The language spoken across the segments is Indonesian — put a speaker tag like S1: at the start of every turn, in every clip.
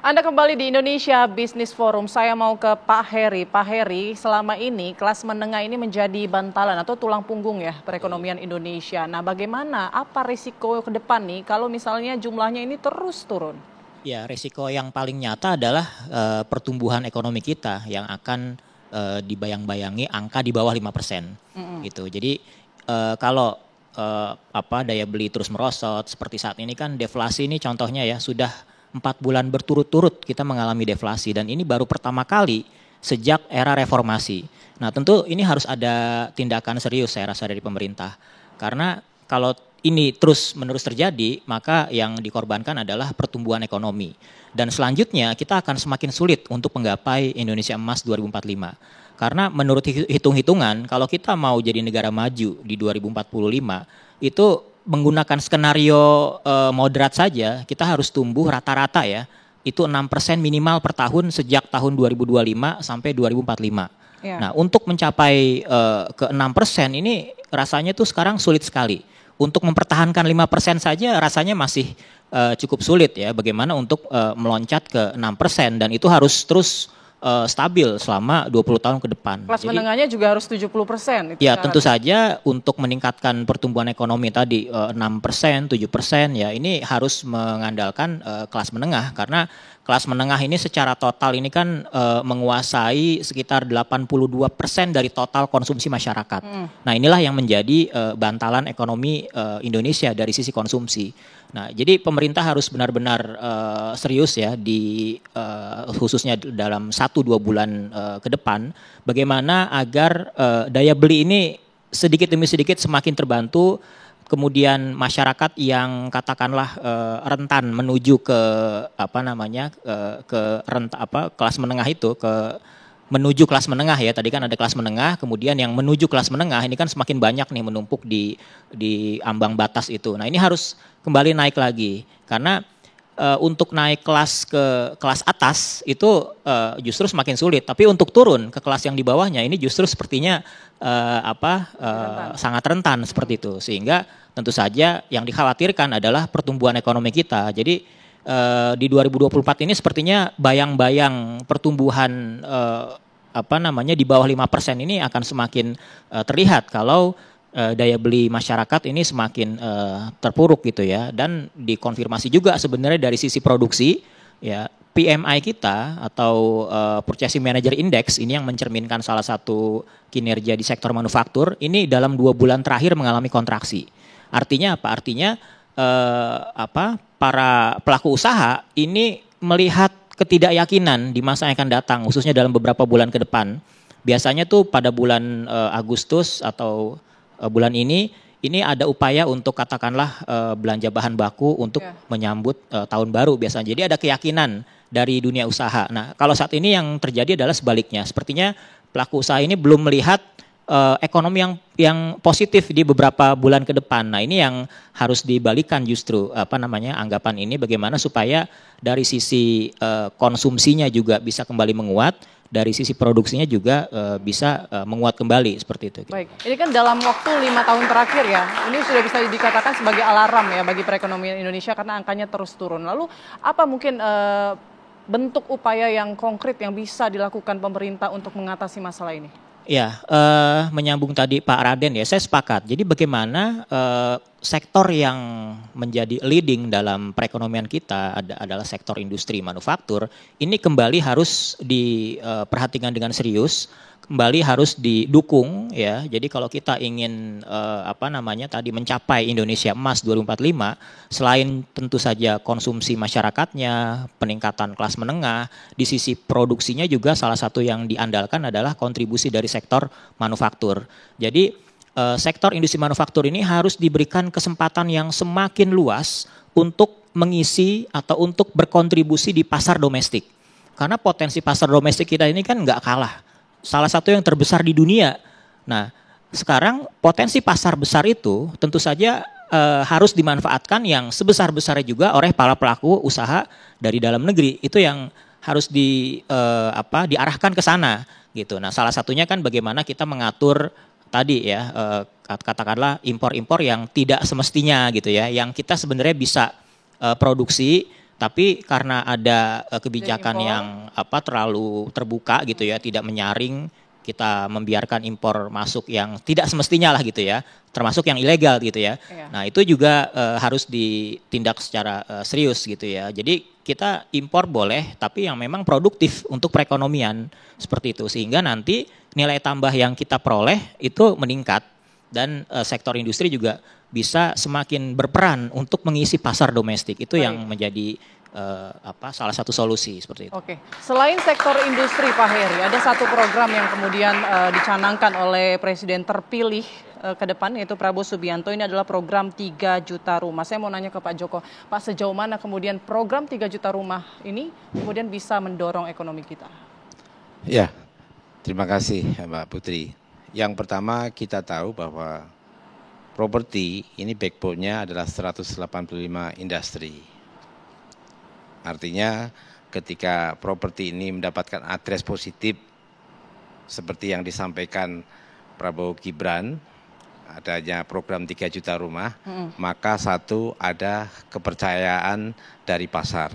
S1: Anda kembali di Indonesia Business Forum. Saya mau ke Pak Heri. Pak Heri, selama ini kelas menengah ini menjadi bantalan atau tulang punggung ya perekonomian Indonesia. Nah, bagaimana? Apa risiko ke depan nih kalau misalnya jumlahnya ini terus turun?
S2: Ya, risiko yang paling nyata adalah pertumbuhan ekonomi kita yang akan dibayang-bayangi angka di bawah 5%. Gitu. Jadi kalau daya beli terus merosot seperti saat ini kan deflasi ini contohnya ya sudah 4 bulan berturut-turut kita mengalami deflasi dan ini baru pertama kali sejak era reformasi. Nah, tentu ini harus ada tindakan serius saya rasa dari pemerintah. Karena kalau ini terus-menerus terjadi, maka yang dikorbankan adalah pertumbuhan ekonomi. Dan selanjutnya kita akan semakin sulit untuk menggapai Indonesia Emas 2045. Karena menurut hitung-hitungan, kalau kita mau jadi negara maju di 2045, itu menggunakan skenario moderat saja, kita harus tumbuh rata-rata ya, itu 6% minimal per tahun sejak tahun 2025 sampai 2045.
S1: Ya.
S2: Nah, untuk mencapai ke 6% ini rasanya tuh sekarang sulit sekali. Untuk mempertahankan 5% saja rasanya masih cukup sulit ya. Bagaimana untuk meloncat ke 6% dan itu harus terus stabil selama 20 tahun ke depan.
S1: Kelas menengahnya juga harus 70%.
S2: Ya, tentu saja untuk meningkatkan pertumbuhan ekonomi tadi 6%, 7% ya ini harus mengandalkan kelas menengah karena kelas menengah ini secara total ini kan menguasai sekitar 82% dari total konsumsi masyarakat. Nah, inilah yang menjadi bantalan ekonomi Indonesia dari sisi konsumsi. Nah, jadi pemerintah harus benar-benar serius ya di khususnya dalam 1-2 bulan ke depan bagaimana agar daya beli ini sedikit demi sedikit semakin terbantu, kemudian masyarakat yang katakanlah rentan menuju ke kelas menengah itu menuju kelas menengah ya, tadi kan ada kelas menengah, kemudian yang menuju kelas menengah ini kan semakin banyak nih menumpuk di ambang batas itu. Nah, ini harus kembali naik lagi karena untuk naik kelas ke kelas atas itu justru semakin sulit, tapi untuk turun ke kelas yang di bawahnya ini justru sepertinya sangat rentan seperti itu, sehingga tentu saja yang dikhawatirkan adalah pertumbuhan ekonomi kita. Jadi di 2024 ini sepertinya bayang-bayang pertumbuhan di bawah 5% ini akan semakin terlihat kalau daya beli masyarakat ini semakin terpuruk gitu ya. Dan dikonfirmasi juga sebenarnya dari sisi produksi ya, PMI kita atau Purchasing Manager Index ini yang mencerminkan salah satu kinerja di sektor manufaktur ini dalam 2 bulan terakhir mengalami kontraksi. Artinya apa? Artinya para pelaku usaha ini melihat ketidakyakinan di masa yang akan datang, khususnya dalam beberapa bulan ke depan. Biasanya tuh pada bulan Agustus atau bulan ini ada upaya untuk katakanlah belanja bahan baku untuk menyambut tahun baru biasanya. Jadi ada keyakinan dari dunia usaha. Nah, kalau saat ini yang terjadi adalah sebaliknya. Sepertinya pelaku usaha ini belum melihat ekonomi yang positif di beberapa bulan ke depan. Nah, ini yang harus dibalikan justru anggapan ini bagaimana supaya dari sisi konsumsinya juga bisa kembali menguat, dari sisi produksinya juga bisa menguat kembali seperti itu.
S1: Baik, ini kan dalam waktu 5 tahun terakhir ya, ini sudah bisa dikatakan sebagai alarm ya bagi perekonomian Indonesia karena angkanya terus turun. Lalu apa mungkin bentuk upaya yang konkret yang bisa dilakukan pemerintah untuk mengatasi masalah ini?
S2: Ya, menyambung tadi Pak Raden ya, saya sepakat. Jadi bagaimana sektor yang menjadi leading dalam perekonomian kita adalah sektor industri manufaktur, ini kembali harus diperhatikan dengan serius, kembali harus didukung ya. Jadi kalau kita ingin mencapai Indonesia Emas 2045, selain tentu saja konsumsi masyarakatnya, peningkatan kelas menengah, di sisi produksinya juga salah satu yang diandalkan adalah kontribusi dari sektor manufaktur. Jadi sektor industri manufaktur ini harus diberikan kesempatan yang semakin luas untuk mengisi atau untuk berkontribusi di pasar domestik. Karena potensi pasar domestik kita ini kan nggak kalah. Salah satu yang terbesar di dunia. Nah, sekarang potensi pasar besar itu tentu saja harus dimanfaatkan yang sebesar-besarnya juga oleh para pelaku usaha dari dalam negeri. Itu yang harus diarahkan ke sana gitu. Nah, salah satunya kan bagaimana kita mengatur tadi ya katakanlah impor-impor yang tidak semestinya gitu ya, yang kita sebenarnya bisa produksi Tapi karena ada kebijakan
S1: impor.
S2: yang terlalu terbuka gitu ya, tidak menyaring, kita membiarkan impor masuk yang tidak semestinya lah gitu ya, termasuk yang ilegal gitu ya.
S1: Iya.
S2: Nah itu juga harus ditindak secara serius gitu ya. Jadi kita impor boleh, tapi yang memang produktif untuk perekonomian seperti itu, sehingga nanti nilai tambah yang kita peroleh itu meningkat dan sektor industri juga bisa semakin berperan untuk mengisi pasar domestik. Itu
S1: Baik.
S2: yang menjadi salah satu solusi seperti itu.
S1: Oke, selain sektor industri Pak Heri, ada satu program yang kemudian dicanangkan oleh Presiden terpilih ke depan, yaitu Prabowo Subianto. Ini adalah program 3 juta rumah. Saya mau nanya ke Pak Joko, Pak, sejauh mana kemudian program 3 juta rumah ini kemudian bisa mendorong ekonomi kita?
S3: Ya, terima kasih Mbak Putri. Yang pertama kita tahu bahwa properti ini backbone-nya adalah 185 industri. Artinya ketika properti ini mendapatkan address positif seperti yang disampaikan Prabowo Gibran, adanya program 3 juta rumah, maka satu, ada kepercayaan dari pasar.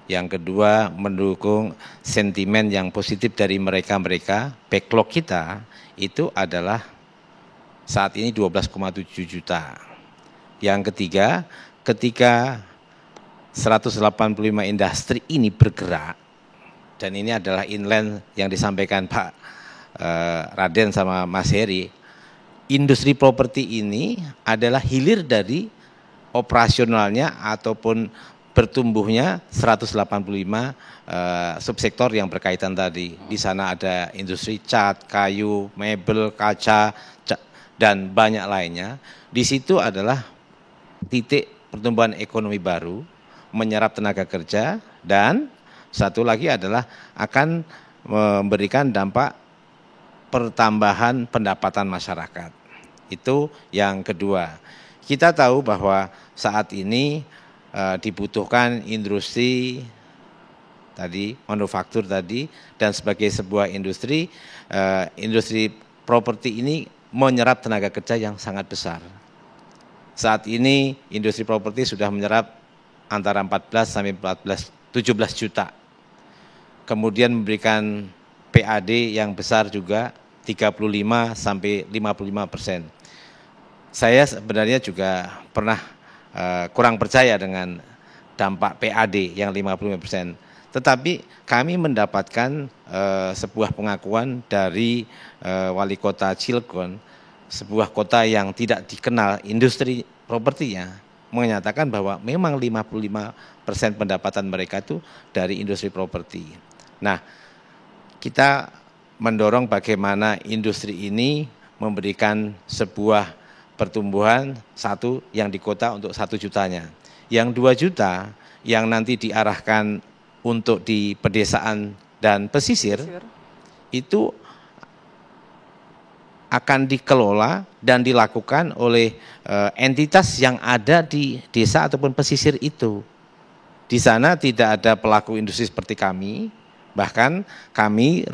S3: Yang kedua, mendukung sentimen yang positif dari mereka-mereka. Backlog kita itu adalah saat ini 12,7 juta. Yang ketiga, ketika 185 industri ini bergerak, dan ini adalah inline yang disampaikan Pak Raden sama Mas Heri, industri properti ini adalah hilir dari operasionalnya ataupun bertumbuhnya 185 subsektor yang berkaitan tadi. Di sana ada industri cat, kayu, mebel, kaca, dan banyak lainnya. Di situ adalah titik pertumbuhan ekonomi baru, menyerap tenaga kerja, dan satu lagi adalah akan memberikan dampak pertambahan pendapatan masyarakat. Itu yang kedua. Kita tahu bahwa saat ini dibutuhkan industri tadi, manufaktur tadi, dan sebagai sebuah industri, industri properti ini menyerap tenaga kerja yang sangat besar. Saat ini industri properti sudah menyerap antara 14 sampai 17 juta. Kemudian memberikan PAD yang besar juga 35 sampai 55%. Saya sebenarnya juga pernah kurang percaya dengan dampak PAD yang 55%. Tetapi kami mendapatkan sebuah pengakuan dari wali kota Cilegon, sebuah kota yang tidak dikenal industri propertinya, menyatakan bahwa memang 55% pendapatan mereka itu dari industri properti. Nah, kita mendorong bagaimana industri ini memberikan sebuah pertumbuhan, satu yang di kota untuk 1 jutanya. Yang 2 juta yang nanti diarahkan untuk di pedesaan dan pesisir, itu akan dikelola dan dilakukan oleh entitas yang ada di desa ataupun pesisir itu. Di sana tidak ada pelaku industri seperti kami, bahkan kami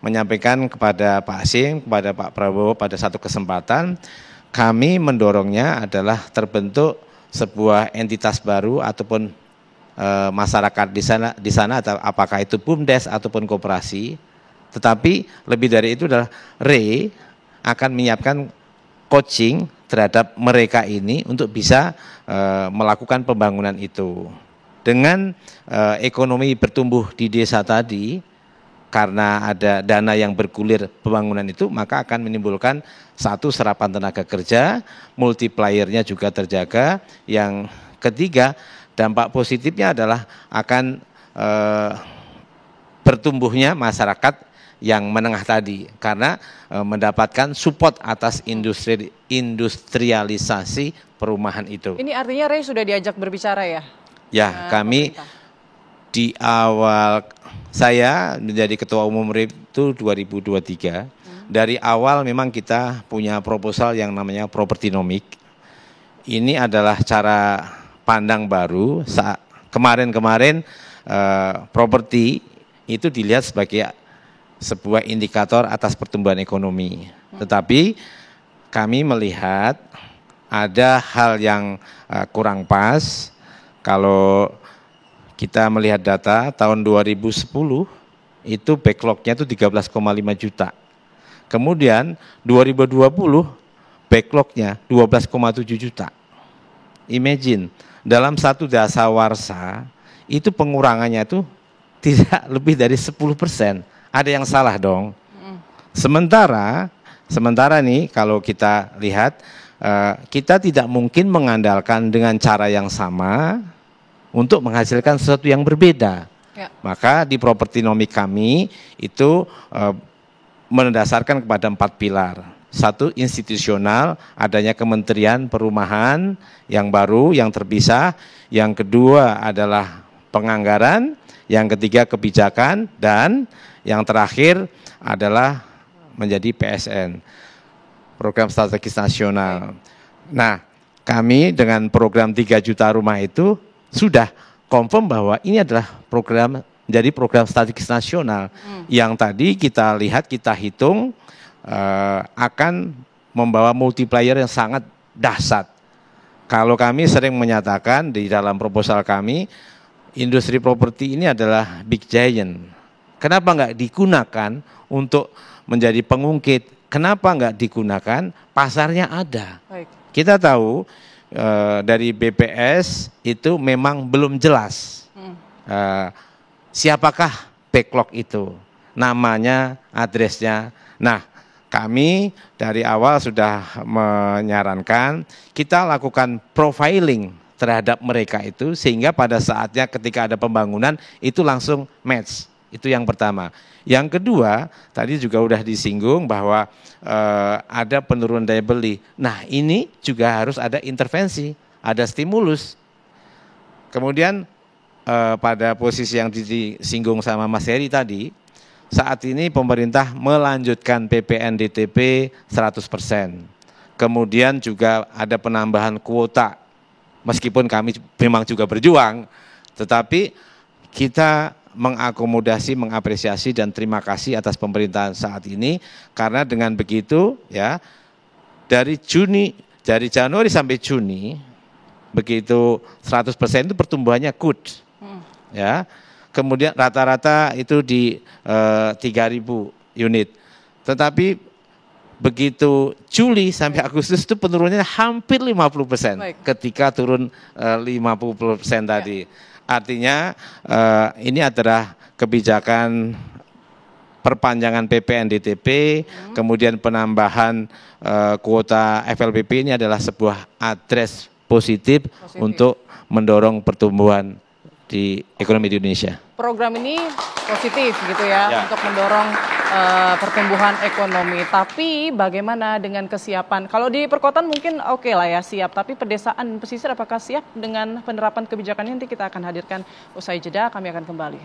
S3: menyampaikan kepada Pak Hasim, kepada Pak Prabowo pada satu kesempatan, kami mendorongnya adalah terbentuk sebuah entitas baru ataupun masyarakat di sana atau apakah itu BUMDes ataupun koperasi. Tetapi lebih dari itu adalah akan menyiapkan coaching terhadap mereka ini untuk bisa melakukan pembangunan itu. Dengan ekonomi bertumbuh di desa tadi, karena ada dana yang bergulir pembangunan itu, maka akan menimbulkan satu, serapan tenaga kerja, multipliernya juga terjaga. Yang ketiga, dampak positifnya adalah akan bertumbuhnya masyarakat yang menengah tadi, karena mendapatkan support atas industrialisasi perumahan itu.
S1: Ini artinya Ray sudah diajak berbicara ya?
S3: Ya, kami di awal saya menjadi ketua umum RIP itu 2023. Dari awal memang kita punya proposal yang namanya propertinomik. Ini adalah cara pandang baru. Kemarin properti itu dilihat sebagai sebuah indikator atas pertumbuhan ekonomi. Tetapi kami melihat ada hal yang kurang pas Kalau kita melihat data tahun 2010 itu backlognya itu 13,5 juta. Kemudian 2020 backlognya 12,7 juta. Imagine, dalam satu dasawarsa itu pengurangannya itu tidak lebih dari 10%. Ada yang salah dong. Sementara nih kalau kita lihat, kita tidak mungkin mengandalkan dengan cara yang sama untuk menghasilkan sesuatu yang berbeda.
S1: Ya.
S3: Maka di propertinomik kami itu mendasarkan kepada 4 pilar. Satu, institusional, adanya Kementerian Perumahan yang baru, yang terpisah. Yang kedua adalah penganggaran, yang ketiga kebijakan, dan yang terakhir adalah menjadi PSN, Program Strategis Nasional. Nah, kami dengan program 3 juta rumah itu sudah confirm bahwa ini adalah program menjadi program strategis nasional yang tadi kita lihat, kita hitung akan membawa multiplier yang sangat dahsyat. Kalau kami sering menyatakan di dalam proposal kami, industri properti ini adalah big giant. Kenapa nggak digunakan untuk menjadi pengungkit? Kenapa nggak digunakan? Pasarnya ada.
S1: Baik.
S3: Kita tahu dari BPS itu memang belum jelas siapakah backlog itu, namanya, addressnya. Nah, kami dari awal sudah menyarankan kita lakukan profiling terhadap mereka itu sehingga pada saatnya ketika ada pembangunan itu langsung match. Itu yang pertama. Yang kedua, tadi juga sudah disinggung bahwa ada penurunan daya beli. Nah, ini juga harus ada intervensi, ada stimulus. Kemudian pada posisi yang disinggung sama Mas Heri tadi, saat ini pemerintah melanjutkan PPN-DTP 100%. Kemudian juga ada penambahan kuota. Meskipun kami memang juga berjuang, tetapi kita mengakomodasi, mengapresiasi dan terima kasih atas pemerintahan saat ini karena dengan begitu ya dari Januari sampai Juni begitu 100% itu pertumbuhannya good. Ya. Kemudian rata-rata itu di 3.000 unit. Tetapi begitu Juli sampai Agustus itu penurunannya hampir 50%.
S1: Baik.
S3: Ketika turun 50% tadi. Artinya ini adalah kebijakan perpanjangan PPN-DTP, kemudian penambahan kuota FLPP ini adalah sebuah address positif untuk mendorong pertumbuhan di ekonomi di Indonesia.
S1: Program ini positif gitu ya untuk mendorong pertumbuhan ekonomi. Tapi bagaimana dengan kesiapan? Kalau di perkotaan mungkin oke lah ya siap, tapi pedesaan pesisir apakah siap dengan penerapan kebijakannya? Nanti kita akan hadirkan usai jeda, kami akan kembali.